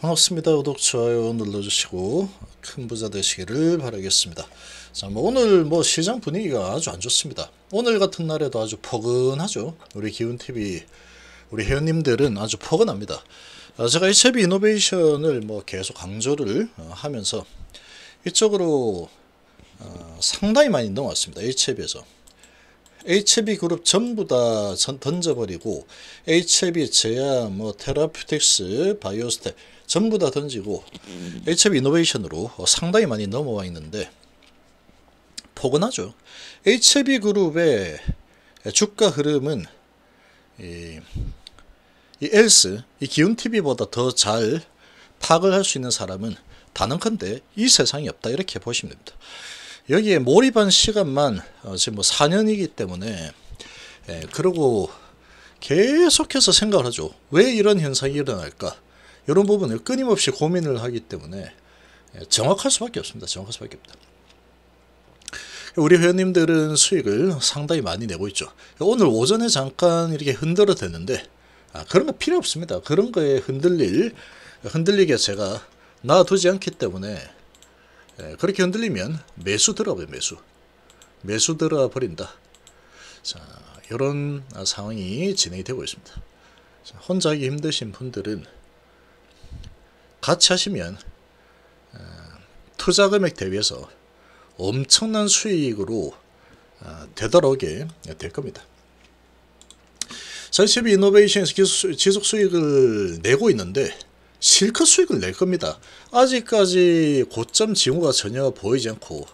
반갑습니다. 구독, 좋아요 눌러주시고 큰 부자 되시기를 바라겠습니다. 자, 오늘 시장 분위기가 아주 안 좋습니다. 오늘 같은 날에도 아주 포근하죠. 우리 기운TV 우리 회원님들은 아주 포근합니다. 제가 HB 이노베이션을 계속 강조를 하면서 이쪽으로 상당히 많이 넘어왔습니다. HB에서 HB 그룹 전부 다 던져버리고 HB 제야 테라퓨틱스 바이오스텍 전부 다 던지고 HB 이노베이션으로 상당히 많이 넘어와 있는데 포근하죠. HB 그룹의 주가 흐름은 이 엘스 이 기운TV보다 더 잘 파악을 할 수 있는 사람은 단언컨대 이 세상이 없다, 이렇게 보시면 됩니다. 여기에 몰입한 시간만 지금 4년이기 때문에 그리고 계속해서 생각을 하죠. 왜 이런 현상이 일어날까? 이런 부분을 끊임없이 고민을 하기 때문에 정확할 수밖에 없습니다. 정확할 수밖에 없다. 우리 회원님들은 수익을 상당히 많이 내고 있죠. 오늘 오전에 잠깐 이렇게 흔들어 댔는데 그런 거 필요 없습니다. 그런 거에 흔들리게 제가 놔두지 않기 때문에 그렇게 흔들리면 매수 들어가요. 매수 들어가 버린다. 자, 이런 상황이 진행이 되고 있습니다. 자, 혼자 하기 힘드신 분들은 같이 하시면 투자 금액 대비해서 엄청난 수익으로 되돌아오게 될 겁니다. HB 이노베이션에서 지속 수익을 내고 있는데 실컷 수익을 낼 겁니다. 아직까지 고점 징후가 전혀 보이지 않고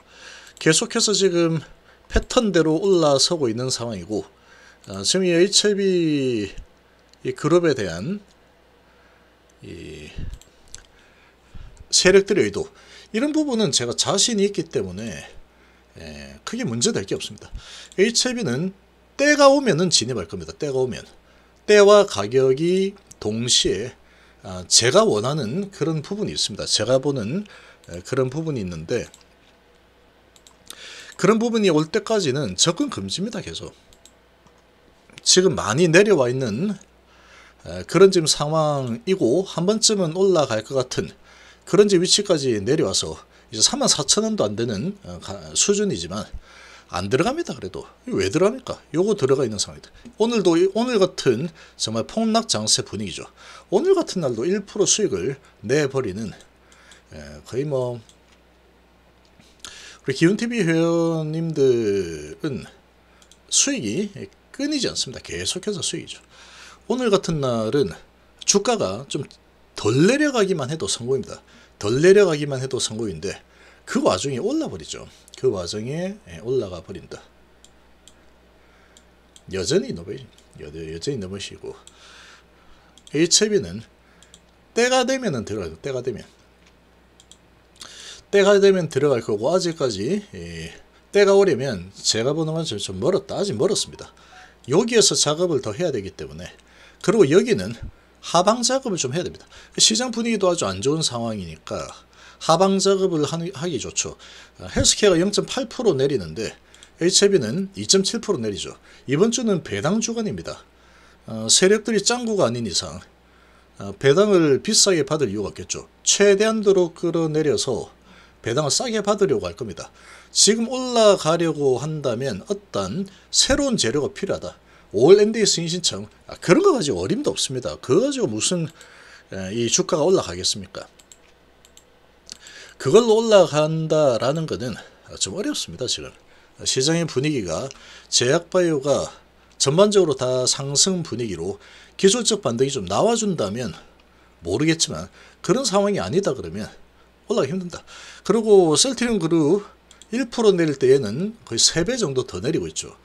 계속해서 지금 패턴대로 올라서고 있는 상황이고, 지금 이 HB 이 그룹에 대한 이 세력들의 의도, 이런 부분은 제가 자신이 있기 때문에 크게 문제될 게 없습니다. HB는 때가 오면은 진입할 겁니다. 때가 오면, 때와 가격이 동시에 제가 원하는 그런 부분이 있습니다. 제가 보는 그런 부분이 있는데, 그런 부분이 올 때까지는 접근 금지입니다. 계속 지금 많이 내려와 있는 그런 지금 상황이고, 한 번쯤은 올라갈 것 같은 그런 지금 위치까지 내려와서 이제 34,000원도 안 되는 수준이지만 안 들어갑니다. 그래도 왜 들어갑니까? 요거 들어가 있는 상황이다. 오늘 같은 정말 폭락 장세 분위기죠. 오늘 같은 날도 1% 수익을 내버리는 거의 우리 기운TV 회원님들은 수익이 끊이지 않습니다. 계속해서 수익이죠. 오늘 같은 날은 주가가 좀 덜 내려가기만 해도 성공입니다. 덜 내려가기만 해도 성공인데 그 와중에 올라버리죠. 그 와중에 올라가 버린다. 여전히 넘으시고, HB는 때가 되면은 들어가요. 때가 되면 들어갈 거고, 아직까지 때가 오려면 제가 보는 건 좀 멀었다. 아직 멀었습니다. 여기에서 작업을 더 해야 되기 때문에, 그리고 여기는 하방 작업을 좀 해야 됩니다. 시장 분위기도 아주 안 좋은 상황이니까 하방 작업을 하기 좋죠. 헬스케어가 0.8% 내리는데 HB는 2.7% 내리죠. 이번 주는 배당 주간입니다. 세력들이 짱구가 아닌 이상 배당을 비싸게 받을 이유가 없겠죠. 최대한도로 끌어내려서 배당을 싸게 받으려고 할 겁니다. 지금 올라가려고 한다면 어떤 새로운 재료가 필요하다. 5월 NDA 승인 신청, 그런 거 가지고 어림도 없습니다. 그거 가지고 무슨 이 주가가 올라가겠습니까? 그걸로 올라간다라는 것은 좀 어렵습니다. 지금 시장의 분위기가 제약바이오가 전반적으로 다 상승 분위기로 기술적 반등이 좀 나와준다면 모르겠지만, 그런 상황이 아니다 그러면 올라가기 힘든다. 그리고 셀트리온 그룹 1% 내릴 때에는 거의 3배 정도 더 내리고 있죠.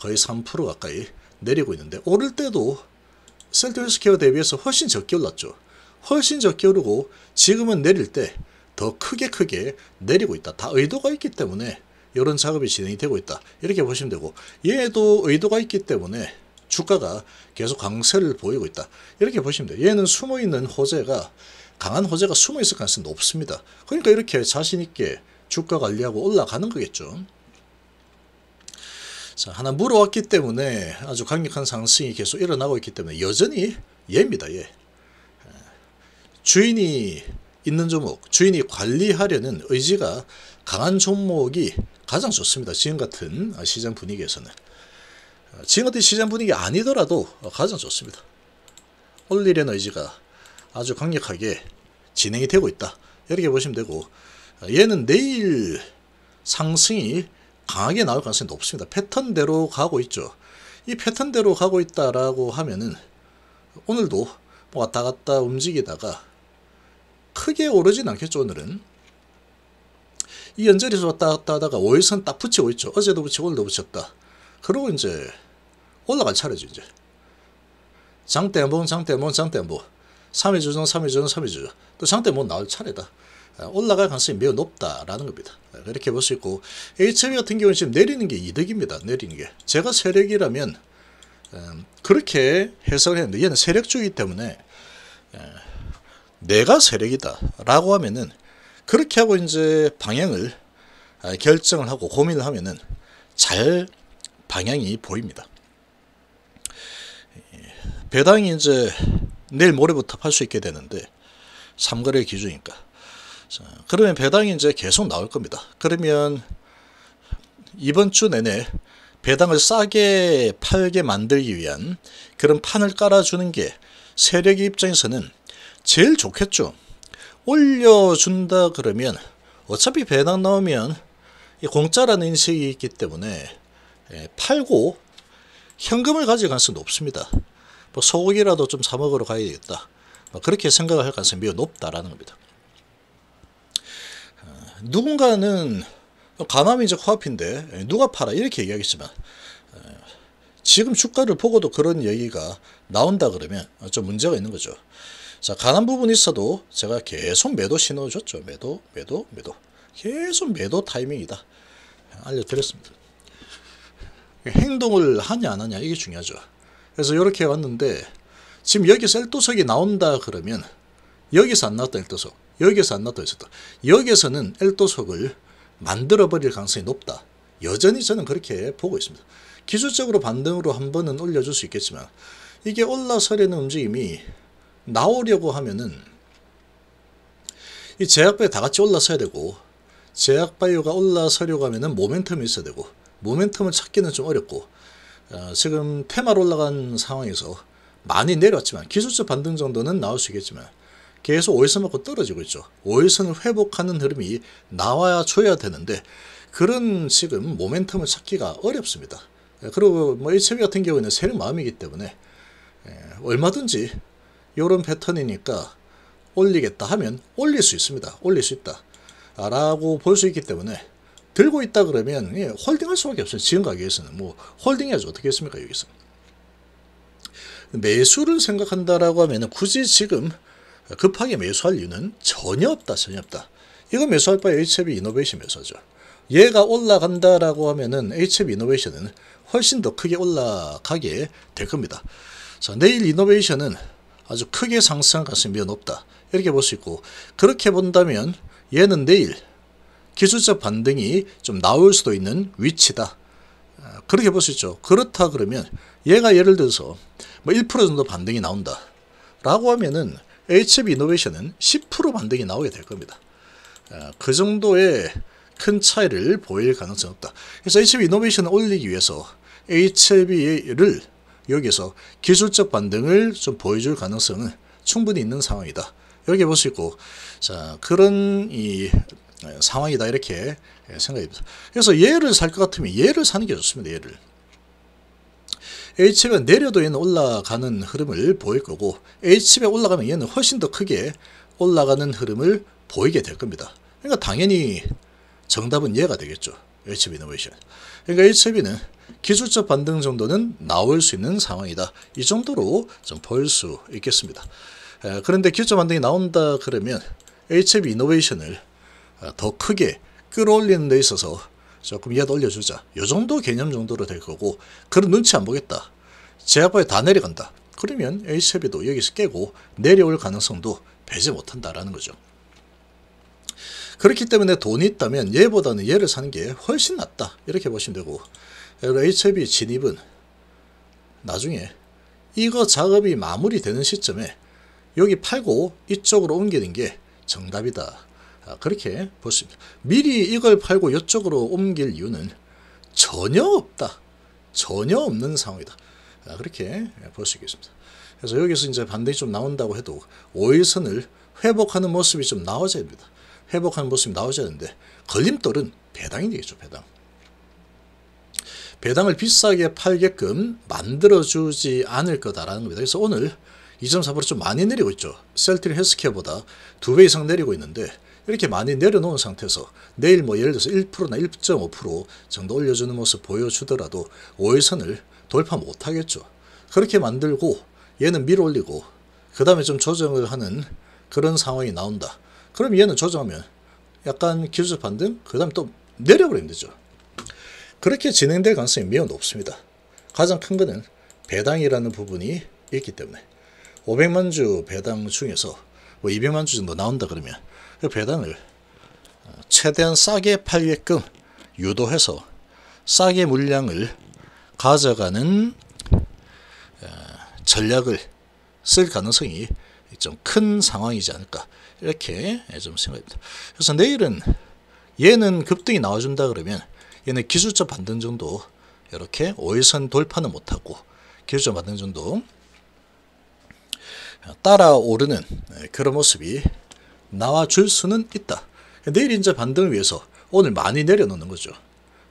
거의 3% 가까이 내리고 있는데, 오를 때도 셀트리온 헬스케어 대비해서 훨씬 적게 올랐죠. 훨씬 적게 오르고 지금은 내릴 때 더 크게 내리고 있다. 다 의도가 있기 때문에 이런 작업이 진행이 되고 있다. 이렇게 보시면 되고, 얘도 의도가 있기 때문에 주가가 계속 강세를 보이고 있다. 이렇게 보시면 돼요. 얘는 숨어있는 호재가, 강한 호재가 숨어있을 가능성이 높습니다. 그러니까 이렇게 자신있게 주가 관리하고 올라가는 거겠죠. 자, 하나 물어왔기 때문에 아주 강력한 상승이 계속 일어나고 있기 때문에 여전히 얘입니다. 얘. 주인이 있는 종목, 주인이 관리하려는 의지가 강한 종목이 가장 좋습니다. 지금 같은 시장 분위기에서는. 지금 같은 시장 분위기 아니더라도 가장 좋습니다. 올리려는 의지가 아주 강력하게 진행이 되고 있다. 이렇게 보시면 되고, 얘는 내일 상승이 강하게 나올 가능성이 높습니다. 패턴대로 가고 있죠. 이 패턴대로 가고 있다라고 하면은 오늘도 왔다 갔다 움직이다가 크게 오르진 않겠죠. 오늘은 이 연절에서 왔다 갔다 하다가 5일선 딱 붙이고 있죠. 어제도 붙이고 오늘도 붙였다. 그러고 이제 올라갈 차례죠. 이제 장대 한번, 장대 한번, 장대 한번, 3일 조정, 3일 조정, 3일 조정, 또 장대 한번 나올 차례다. 올라갈 가능성이 매우 높다라는 겁니다. 그렇게 볼 수 있고, HB 같은 경우는 지금 내리는 게 이득입니다. 내리는 게. 제가 세력이라면 그렇게 해석을 했는데, 얘는 세력주의이기 때문에 내가 세력이다 라고 하면은, 그렇게 하고 이제 방향을 결정을 하고 고민을 하면은 잘 방향이 보입니다. 배당이 이제 내일 모레부터 팔 수 있게 되는데, 3거래 기준이니까. 자, 그러면 배당이 이제 계속 나올 겁니다. 그러면 이번 주 내내 배당을 싸게 팔게 만들기 위한 그런 판을 깔아주는 게 세력의 입장에서는 제일 좋겠죠. 올려준다 그러면 어차피 배당 나오면 공짜라는 인식이 있기 때문에 팔고 현금을 가질 가능성이 높습니다. 뭐 소고기라도 좀 사 먹으러 가야 되겠다. 그렇게 생각을 할 가능성이 매우 높다라는 겁니다. 누군가는 가남이 이제 코앞인데 누가 팔아 이렇게 얘기하겠지만, 지금 주가를 보고도 그런 얘기가 나온다 그러면 좀 문제가 있는 거죠. 자, 가난 부분이 있어도 제가 계속 매도 신호 줬죠. 매도 계속 매도 타이밍이다 알려드렸습니다. 행동을 하냐 안 하냐 이게 중요하죠. 그래서 이렇게 왔는데, 지금 여기서 엘도석이 나온다 그러면, 여기서 안 나왔다 엘도석, 여기서 안 나왔다 했었다, 여기서는 엘도석을 만들어버릴 가능성이 높다. 여전히 저는 그렇게 보고 있습니다. 기술적으로 반등으로 한 번은 올려줄 수 있겠지만, 이게 올라서려는 움직임이 나오려고 하면은 이 제약바이오 다 같이 올라서야 되고, 제약바이오가 올라서려고 하면은 모멘텀이 있어야 되고, 모멘텀을 찾기는 좀 어렵고, 지금 테마로 올라간 상황에서 많이 내렸지만 기술적 반등 정도는 나올 수 있겠지만 계속 5일선 맞고 떨어지고 있죠. 5일선을 회복하는 흐름이 나와야 줘야 되는데, 그런 지금 모멘텀을 찾기가 어렵습니다. 그리고 뭐 HB 같은 경우에는 세력 마음이기 때문에 얼마든지 이런 패턴이니까 올리겠다 하면 올릴 수 있습니다. 올릴 수 있다 라고 볼 수 있기 때문에, 들고 있다 그러면 홀딩할 수밖에 없어요. 지금 가격에서는 뭐 홀딩해야죠. 어떻게 했습니까 여기서. 매수를 생각한다라고 하면 굳이 지금 급하게 매수할 이유는 전혀 없다. 이거 매수할 바에 HB 이노베이션 매수하죠. 얘가 올라간다라고 하면은 HB 이노베이션은 훨씬 더 크게 올라가게 될 겁니다. 자, 내일 이노베이션은 아주 크게 상승할 가능성이 매우 높다. 이렇게 볼 수 있고, 그렇게 본다면 얘는 내일 기술적 반등이 좀 나올 수도 있는 위치다. 그렇게 볼 수 있죠. 그렇다 그러면 얘가 예를 들어서 뭐 1% 정도 반등이 나온다 라고 하면은 HB 이노베이션은 10% 반등이 나오게 될 겁니다. 그 정도의 큰 차이를 보일 가능성이 없다. 그래서 HB 이노베이션을 올리기 위해서 HB를 여기서 기술적 반등을 좀 보여줄 가능성은 충분히 있는 상황이다. 이렇게 볼 수 있고, 자, 그런 상황이다 이렇게 생각이 듭니다. 그래서 얘를 살 것 같으면 얘를 사는 게 좋습니다. 얘를. HB가 내려도 얘는 올라가는 흐름을 보일 거고, HB가 올라가면 얘는 훨씬 더 크게 올라가는 흐름을 보이게 될 겁니다. 그러니까 당연히 정답은 얘가 되겠죠. HB 이노베이션. 그러니까 HB는 기술적 반등 정도는 나올 수 있는 상황이다. 이 정도로 좀 볼 수 있겠습니다. 그런데 기술적 반등이 나온다 그러면 HB 이노베이션을 더 크게 끌어올리는 데 있어서 조금 얘도 올려주자. 이 정도 개념 정도로 될 거고, 그런 눈치 안 보겠다. 제약바에 다 내려간다. 그러면 HB도 여기서 깨고 내려올 가능성도 배제 못한다라는 거죠. 그렇기 때문에 돈이 있다면 얘보다는 얘를 사는 게 훨씬 낫다. 이렇게 보시면 되고, HB 진입은 나중에 이거 작업이 마무리되는 시점에 여기 팔고 이쪽으로 옮기는 게 정답이다. 그렇게 볼 수 있습니다. 미리 이걸 팔고 이쪽으로 옮길 이유는 전혀 없다. 전혀 없는 상황이다. 그렇게 볼 수 있겠습니다. 그래서 여기서 이제 반등이 좀 나온다고 해도 5일선을 회복하는 모습이 좀 나와줘야 됩니다. 회복하는 모습이 나와줘야 되는데 걸림돌은 배당이 되겠죠. 배당을 비싸게 팔게끔 만들어주지 않을 거다라는 겁니다. 그래서 오늘 2.4% 좀 많이 내리고 있죠. 셀트리 헬스케어보다 2배 이상 내리고 있는데 이렇게 많이 내려놓은 상태에서 내일 뭐 예를 들어서 1%나 1.5% 정도 올려주는 모습 보여주더라도 5일선을 돌파 못하겠죠. 그렇게 만들고 얘는 밀어 올리고 그 다음에 좀 조정을 하는 그런 상황이 나온다. 그럼 얘는 조정하면 약간 기술적 반등 그 다음에 또 내려버리면 되죠. 그렇게 진행될 가능성이 매우 높습니다. 가장 큰 거는 배당이라는 부분이 있기 때문에 500만 주 배당 중에서 뭐 200만 주 정도 나온다 그러면 그 배당을 최대한 싸게 팔게끔 유도해서 싸게 물량을 가져가는 전략을 쓸 가능성이 좀 큰 상황이지 않을까 이렇게 좀 생각합니다. 그래서 내일은 얘는 급등이 나와준다 그러면 얘는 기술적 반등 정도 이렇게 5일선 돌파는 못하고 기술적 반등 정도 따라오르는 그런 모습이 나와줄 수는 있다. 내일 이제 반등을 위해서 오늘 많이 내려놓는 거죠.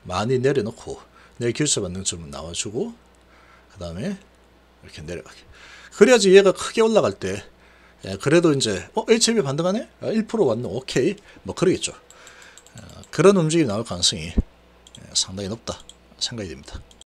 많이 내려놓고 내일 기술적 반등 좀 나와주고 그 다음에 이렇게 내려가게. 그래야지 얘가 크게 올라갈 때 그래도 이제 HLB 반등하네? 1% 왔네? 오케이. 뭐 그러겠죠. 그런 움직임이 나올 가능성이 상당히 높다 생각이 됩니다.